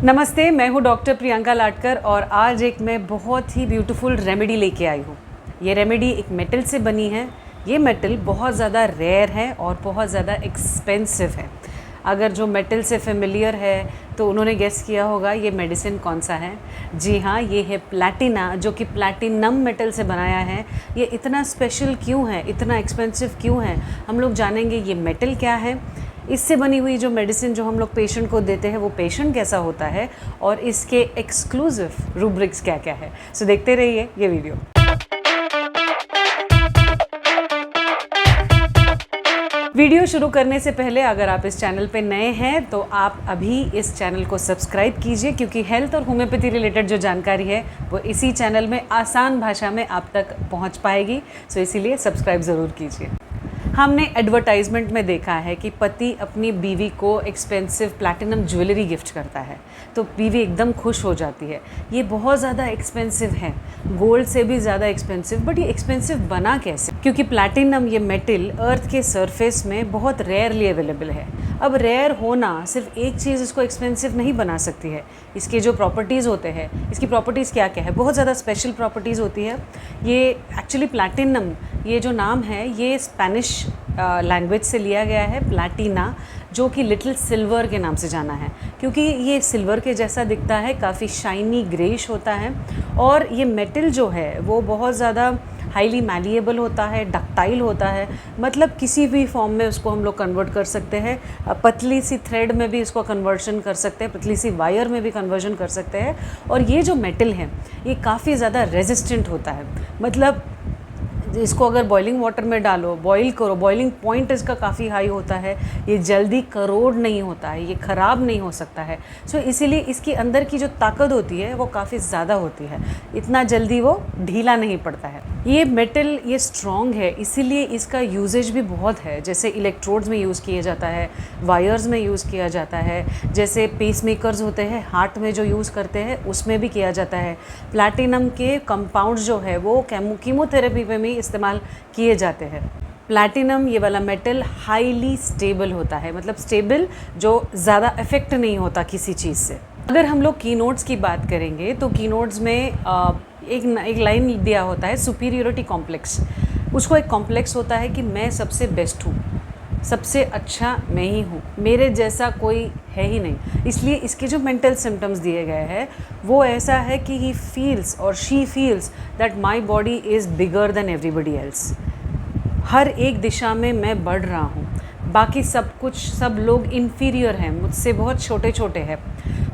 नमस्ते, मैं हूँ डॉक्टर प्रियंका लाटकर और आज एक मैं बहुत ही ब्यूटीफुल रेमेडी लेके आई हूँ। ये रेमेडी एक मेटल से बनी है। ये मेटल बहुत ज़्यादा रेयर है और बहुत ज़्यादा एक्सपेंसिव है। अगर जो मेटल से फेमिलियर है तो उन्होंने गेस किया होगा ये मेडिसिन कौन सा है। जी हाँ, ये है प्लैटिना, जो कि प्लैटिनम मेटल से बनाया है। ये इतना स्पेशल क्यों है, इतना एक्सपेंसिव क्यों है, हम लोग जानेंगे। ये मेटल क्या है, इससे बनी हुई जो मेडिसिन जो हम लोग पेशेंट को देते हैं वो पेशेंट कैसा होता है, और इसके एक्सक्लूसिव रूब्रिक्स क्या क्या है। सो देखते रहिए ये वीडियो। वीडियो शुरू करने से पहले अगर आप इस चैनल पे नए हैं तो आप अभी इस चैनल को सब्सक्राइब कीजिए, क्योंकि हेल्थ और होम्योपैथी रिलेटेड जो जानकारी है वो इसी चैनल में आसान भाषा में आप तक पहुंच पाएगी। सो इसीलिए सब्सक्राइब ज़रूर कीजिए। हमने एडवर्टाइजमेंट में देखा है कि पति अपनी बीवी को एक्सपेंसिव प्लैटिनम ज्वेलरी गिफ्ट करता है तो बीवी एकदम खुश हो जाती है। ये बहुत ज़्यादा एक्सपेंसिव है, गोल्ड से भी ज़्यादा एक्सपेंसिव। बट ये एक्सपेंसिव बना कैसे? क्योंकि प्लैटिनम ये मेटल अर्थ के सरफेस में बहुत रेयरली अवेलेबल है। अब रेयर होना सिर्फ एक चीज़ इसको एक्सपेंसिव नहीं बना सकती है। इसके जो प्रॉपर्टीज़ होते हैं, इसकी प्रॉपर्टीज़ क्या क्या है, बहुत ज़्यादा स्पेशल प्रॉपर्टीज़ होती है। ये एक्चुअली प्लैटिनम, ये जो नाम है ये स्पेनिश लैंग्वेज से लिया गया है, प्लैटिना, जो कि लिटिल सिल्वर के नाम से जाना है, क्योंकि ये सिल्वर के जैसा दिखता है, काफ़ी शाइनी ग्रेइश होता है। और ये मेटल जो है वो बहुत ज़्यादा हाईली मैलिएबल होता है, डक्टाइल होता है, मतलब किसी भी फॉर्म में उसको हम लोग कन्वर्ट कर सकते हैं। पतली सी थ्रेड में भी इसको कन्वर्शन कर सकते हैं, पतली सी वायर में भी कन्वर्जन कर सकते हैं। और ये जो मेटल है ये काफ़ी ज़्यादा रेजिस्टेंट होता है, मतलब इसको अगर बॉइलिंग वाटर में डालो, बॉईल करो, बॉइलिंग पॉइंट इसका काफ़ी हाई होता है। ये जल्दी करोड नहीं होता है, ये ख़राब नहीं हो सकता है। सो इसीलिए इसके अंदर की जो ताकत होती है वो काफ़ी ज़्यादा होती है, इतना जल्दी वो ढीला नहीं पड़ता है। ये मेटल ये स्ट्रॉन्ग है, इसीलिए इसका यूजेज भी बहुत है। जैसे इलेक्ट्रोड्स में यूज़ किया जाता है, वायर्स में यूज़ किया जाता है, जैसे पेसमेकर्स होते हैं हार्ट में जो यूज़ करते हैं उसमें भी किया जाता है। प्लैटिनम के कंपाउंड्स जो है वो कीमोथेरेपी में भी इस्तेमाल किए जाते हैं। प्लैटिनम ये वाला मेटल हाईली स्टेबल होता है, मतलब स्टेबल जो ज़्यादा इफेक्ट नहीं होता किसी चीज़ से। अगर हम लोग कीनोट्स की बात करेंगे तो कीनोट्स में एक लाइन दिया होता है, सुपीरियोरिटी कॉम्प्लेक्स। उसको एक कॉम्प्लेक्स होता है कि मैं सबसे बेस्ट हूँ, सबसे अच्छा मैं ही हूँ, मेरे जैसा कोई है ही नहीं। इसलिए इसके जो मेंटल सिम्टम्स दिए गए हैं वो ऐसा है कि ही फील्स और she feels that my body is bigger than everybody else. हर एक दिशा में मैं बढ़ रहा हूँ, बाकी सब लोग इन्फीरियर हैं, मुझसे बहुत छोटे छोटे हैं।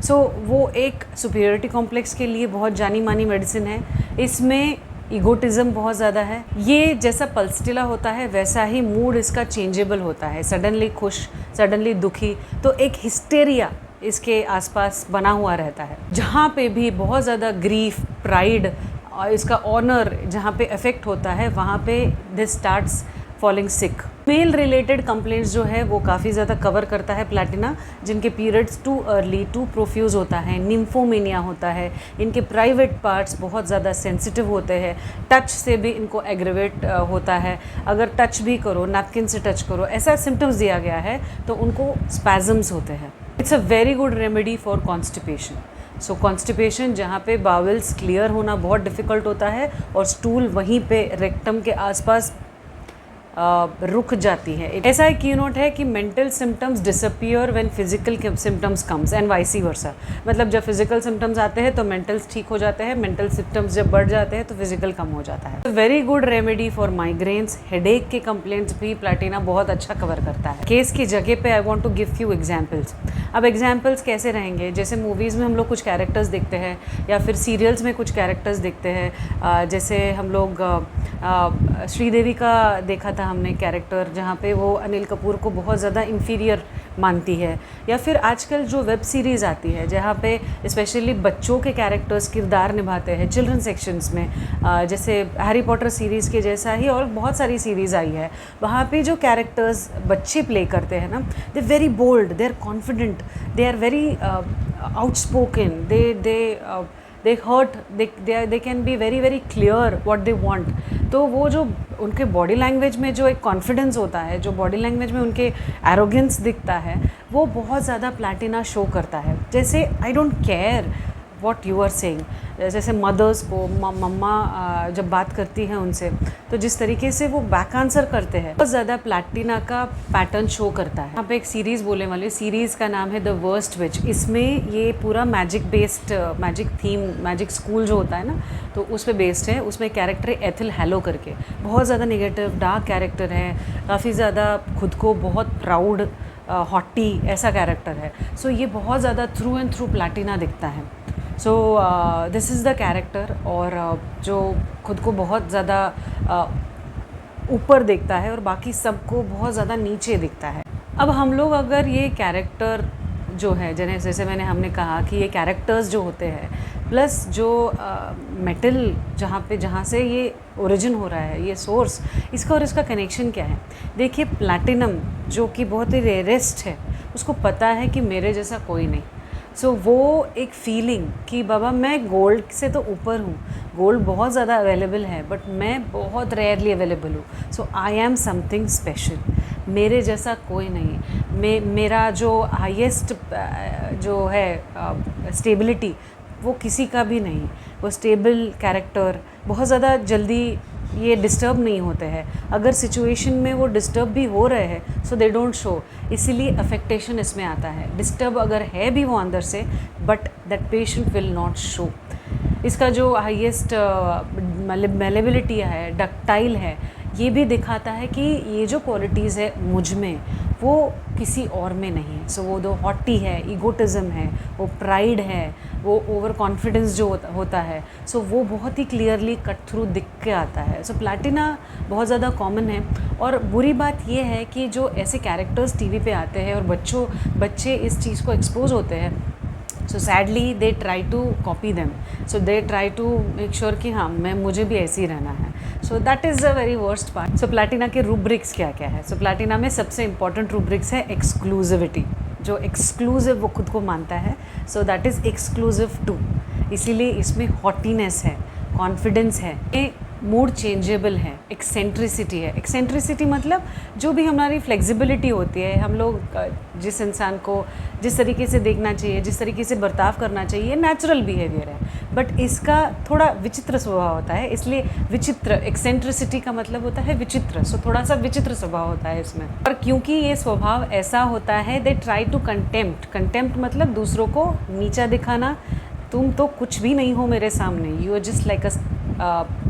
सो वो एक सुपीरियरिटी कॉम्प्लेक्स के लिए बहुत जानी मानी मेडिसिन है। इसमें ईगोटिज़म बहुत ज़्यादा है। ये जैसा पल्सटिला होता है वैसा ही मूड इसका चेंजेबल होता है, सडनली खुश, सडनली दुखी। तो एक हिस्टेरिया इसके आसपास बना हुआ रहता है। जहाँ पे भी बहुत ज़्यादा ग्रीफ, प्राइड और इसका ऑनर जहाँ पे अफेक्ट होता है वहाँ पे this starts falling sick. Male related complaints जो है वो काफ़ी ज़्यादा कवर करता है प्लैटिना, जिनके periods too early, too profuse होता है, निम्फोमेनिया होता है, इनके प्राइवेट पार्ट्स बहुत ज़्यादा सेंसिटिव होते हैं, टच से भी इनको एग्रेवेट होता है। अगर टच भी करो, नैपकिन से टच करो, ऐसा सिम्टम्स दिया गया है तो उनको स्पैजम्स होते हैं। It's a very good remedy for constipation. So constipation जहाँ पे बावल्स क्लियर होना बहुत डिफ़िकल्ट होता है और स्टूल वहीं पे रेक्टम के आसपास रुक जाती है। ऐसा एक कीनोट है कि mental symptoms disappear when physical symptoms comes and vice versa. मतलब जब फिजिकल सिम्टम्स आते हैं तो मेंटल्स ठीक हो जाते हैं, मेंटल सिम्टम्स जब बढ़ जाते हैं तो फिजिकल कम हो जाता है। Very good remedy for migraines, headache के कंप्लेंट्स भी प्लैटिना बहुत अच्छा कवर करता है। केस की जगह पे I want to give few examples. अब एग्जांपल्स कैसे रहेंगे, जैसे मूवीज़ में हम लोग कुछ कैरेक्टर्स देखते हैं या फिर सीरियल्स में कुछ कैरेक्टर्स देखते हैं। जैसे हम लोग श्रीदेवी का देखा था हमने कैरेक्टर, जहाँ पे वो अनिल कपूर को बहुत ज़्यादा इन्फीरियर मानती है। या फिर आजकल जो वेब सीरीज़ आती है जहाँ पे स्पेशली बच्चों के कैरेक्टर्स किरदार निभाते हैं चिल्ड्रन सेक्शंस में, जैसे हैरी पॉटर सीरीज़ के जैसा ही और बहुत सारी सीरीज़ आई है, वहाँ पे जो कैरेक्टर्स बच्चे प्ले करते हैं ना, they very bold, they are confident, they are very outspoken, they hurt, they can be very very clear what they want. तो वो जो उनके बॉडी लैंग्वेज में जो एक कॉन्फिडेंस होता है, जो बॉडी लैंग्वेज में उनके एरोगेंस दिखता है, वो बहुत ज़्यादा प्लैटिना शो करता है। जैसे I don't care what you are saying, जैसे मदर्स को मम्मा जब बात करती हैं उनसे, तो जिस तरीके से वो बैक आंसर करते हैं, बहुत ज़्यादा प्लैटिना का पैटर्न शो करता है। यहाँ पे एक सीरीज़ बोलने वाली, सीरीज़ का नाम है द वर्स्ट विच। इसमें ये पूरा magic based, magic theme, magic school जो होता है ना, तो उस पर बेस्ड है। उसमें कैरेक्टर है एथिल हैलो करके, बहुत ज़्यादा नेगेटिव डार्क कैरेक्टर है, काफ़ी ज़्यादा खुद को बहुत प्राउड, हॉटी ऐसा कैरेक्टर है। सो ये बहुत ज़्यादा थ्रू एंड थ्रू प्लैटिना दिखता है। So this is the character, और जो खुद को बहुत ज़्यादा ऊपर देखता है और बाकी सबको बहुत ज़्यादा नीचे दिखता है। अब हम लोग अगर ये कैरेक्टर जो है, जैसे हमने कहा कि ये कैरेक्टर्स जो होते हैं प्लस जो मेटल जहाँ से ये ओरिजिन हो रहा है, ये सोर्स, इसका और इसका कनेक्शन क्या है। देखिए प्लैटिनम जो कि बहुत ही रेयरेस्ट है, उसको पता है कि मेरे जैसा कोई नहीं। सो वो एक फीलिंग कि बाबा मैं गोल्ड से तो ऊपर हूँ, गोल्ड बहुत ज़्यादा अवेलेबल है बट मैं बहुत रेयरली अवेलेबल हूँ। सो आई एम समथिंग स्पेशल, मेरे जैसा कोई नहीं। मेरा जो हाईएस्ट जो है स्टेबिलिटी, वो किसी का भी नहीं। वो स्टेबल कैरेक्टर, बहुत ज़्यादा जल्दी ये डिस्टर्ब नहीं होते हैं। अगर सिचुएशन में वो डिस्टर्ब भी हो रहे हैं सो दे डोंट शो, इसीलिए अफेक्टेशन इसमें आता है। डिस्टर्ब अगर है भी वो अंदर से, but that patient will not show. इसका जो हाईएस्ट मेलेबिलिटी है, डक्टाइल है, ये भी दिखाता है कि ये जो क्वालिटीज़ है मुझ में, वो किसी और में नहीं है। सो वो जो हॉटी है, ईगोटिज़म है, वो प्राइड है, वो ओवर कॉन्फिडेंस जो होता है, सो वो बहुत ही क्लियरली कट थ्रू दिख के आता है। सो प्लैटिना बहुत ज़्यादा कॉमन है। और बुरी बात ये है कि जो ऐसे कैरेक्टर्स टीवी पे आते हैं और बच्चे इस चीज़ को एक्सपोज होते हैं, so sadly they try to copy them. So they try to make sure कि हाँ मुझे भी ऐसे ही रहना है। So that is the very worst part. So platina के रूब्रिक्स क्या क्या है। सो प्लैटिना में सबसे इंपॉर्टेंट रूब्रिक्स है एक्सक्लूसिविटी। जो एक्सक्लूसिव वो खुद को मानता है, so that is exclusive too. इसीलिए इसमें हॉटीनेस है, कॉन्फिडेंस है, ये मूड चेंजेबल है, एक्सेंट्रिसिटी है। एक्सेंट्रिसिटी मतलब जो भी हमारी फ्लेक्सिबिलिटी होती है, हम लोग जिस इंसान को जिस तरीके से देखना चाहिए, जिस तरीके से बर्ताव करना चाहिए, नेचुरल बिहेवियर है। बट इसका थोड़ा विचित्र स्वभाव होता है, इसलिए विचित्र, एक्सेंट्रिसिटी का मतलब होता है विचित्र। सो थोड़ा सा विचित्र स्वभाव होता है इसमें। और क्योंकि ये स्वभाव ऐसा होता है, दे ट्राई टू कंटेम्प्ट मतलब दूसरों को नीचा दिखाना। तुम तो कुछ भी नहीं हो मेरे सामने, you are just like a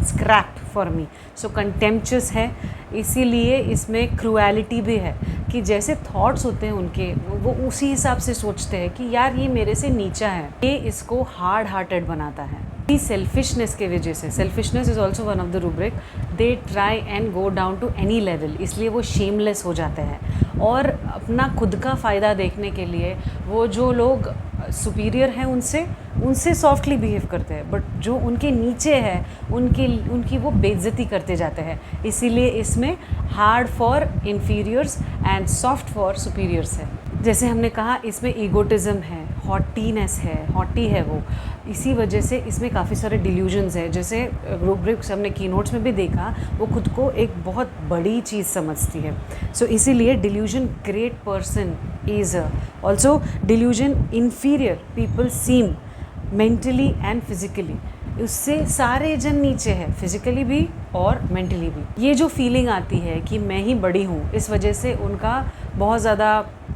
scrap for me. So contemptuous है। इसीलिए इसमें क्रूएलिटी भी है कि जैसे थॉट्स होते हैं उनके, वो उसी हिसाब से सोचते हैं कि यार ये मेरे से नीचा है। ये इसको हार्ड हार्टेड बनाता है। सेल्फिशनेस के वजह से, selfishness is also one of the rubric, they try and go down to any level. इसलिए वो शेमलेस हो जाते हैं और अपना खुद का फ़ायदा देखने के लिए वो जो लोग सुपीरियर हैं उनसे सॉफ्टली बिहेव करते हैं, बट जो उनके नीचे है उनकी वो बेइज्जती करते जाते हैं। इसीलिए इसमें hard for inferiors and soft for superiors है। जैसे हमने कहा इसमें ईगोटिज़म है, हॉटीनेस है, हॉटी है वो। इसी वजह से इसमें काफ़ी सारे डिल्यूजन्स है। जैसे रूब्रिक्स हमने कीनोट्स में भी देखा, वो खुद को एक बहुत बड़ी चीज़ समझती है। सो इसीलिए delusion great person is also delusion inferior people seem mentally and physically. उससे सारे जन नीचे है, फिजिकली भी और मेंटली भी। ये जो फीलिंग आती है कि मैं ही बड़ी हूँ, इस वजह से उनका बहुत ज़्यादा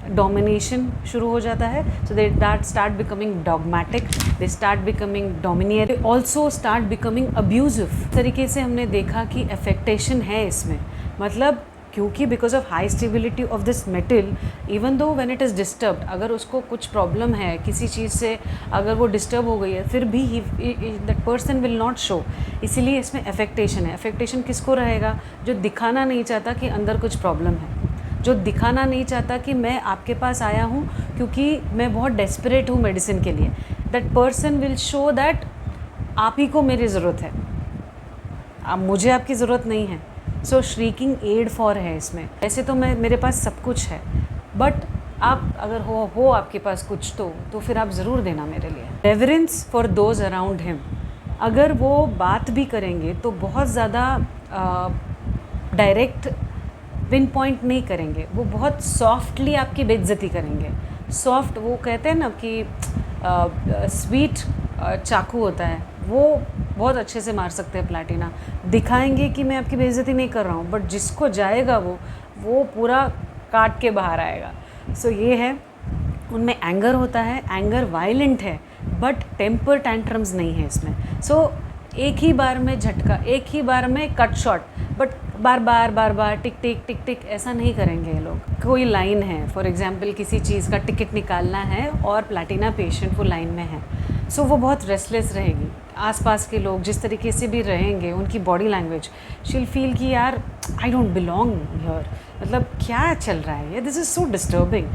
डोमिनेशन शुरू हो जाता है। So they start becoming dogmatic, they start becoming domineer, also start becoming abusive. तरीके से हमने देखा कि अफेक्टेशन है इसमें, मतलब क्योंकि because of high stability of this metal, even though when it is disturbed, अगर उसको कुछ प्रॉब्लम है किसी चीज़ से, अगर वो डिस्टर्ब हो गई है, फिर भी that person will not show. इसीलिए इसमें अफेक्टेशन है। अफेक्टेशन किसको रहेगा? जो दिखाना नहीं चाहता कि अंदर कुछ प्रॉब्लम है, जो दिखाना नहीं चाहता कि मैं आपके पास आया हूँ क्योंकि मैं बहुत डेस्परेट हूँ मेडिसिन के लिए। That person will show that आप ही को मेरी ज़रूरत है, अब मुझे आपकी ज़रूरत नहीं है। सो श्रीकिंग एड फॉर है इसमें। ऐसे तो मेरे पास सब कुछ है, बट आप अगर हो आपके पास कुछ तो फिर आप ज़रूर देना मेरे लिए। Reverence for those around him. अगर वो बात भी करेंगे तो बहुत ज़्यादा डायरेक्ट पिन पॉइंट नहीं करेंगे, वो बहुत सॉफ्टली आपकी बेइज्जती करेंगे। सॉफ्ट, वो कहते हैं ना कि स्वीट चाकू होता है, वो बहुत अच्छे से मार सकते हैं प्लैटिना। दिखाएंगे कि मैं आपकी बेइज्जती नहीं कर रहा हूँ, बट जिसको जाएगा वो पूरा काट के बाहर आएगा। सो ये है, उनमें एंगर होता है, एंगर वायलेंट है, बट टेम्पर टैंट्रम्स नहीं है इसमें। सो एक ही बार में झटका, एक ही बार में कट शॉट, बट बार बार टिक टिक ऐसा नहीं करेंगे ये लोग। कोई लाइन है, फॉर एग्जांपल किसी चीज़ का टिकट निकालना है और प्लैटिना पेशेंट वो लाइन में है, सो वो बहुत रेस्टलेस रहेगी। आसपास के लोग जिस तरीके से भी रहेंगे, उनकी body language, she will feel कि यार आई डोंट बिलोंग हियर, मतलब क्या चल रहा है ये, this is so disturbing.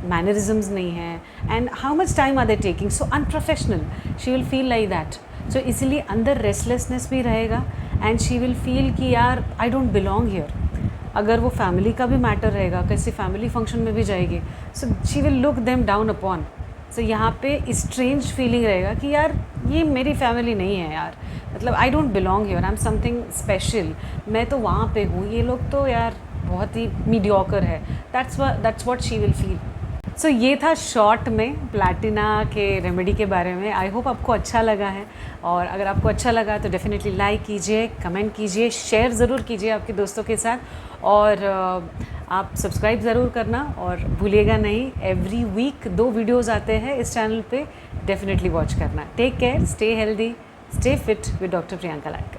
Mannerisms नहीं है, and how much time are they taking, so unprofessional, she will feel like that. So इसीलिए अंदर रेस्टलेसनेस भी रहेगा, एंड शी विल फील कि यार आई डोंट बिलोंग हियर। अगर वो फैमिली का भी मैटर रहेगा, किसी फैमिली फंक्शन में भी जाएगी, so she will look them down upon. So यहाँ पे स्ट्रेंज फीलिंग रहेगा कि यार ये मेरी फैमिली नहीं है यार, मतलब I don't belong here, I am something special, मैं तो वहाँ पे हूँ, ये लोग तो यार बहुत ही मीडियोकर है। That's what she will feel. So ये था शॉर्ट में प्लैटिना के रेमेडी के बारे में। आई होप आपको अच्छा लगा है, और अगर आपको अच्छा लगा तो डेफिनेटली लाइक कीजिए, कमेंट कीजिए, शेयर ज़रूर कीजिए आपके दोस्तों के साथ, और आप सब्सक्राइब ज़रूर करना, और भूलिएगा नहीं, एवरी वीक 2 वीडियोज़ आते हैं इस चैनल पे, डेफिनेटली वॉच करना। Take care, stay healthy, stay fit with doctor Priyanka लाथकर।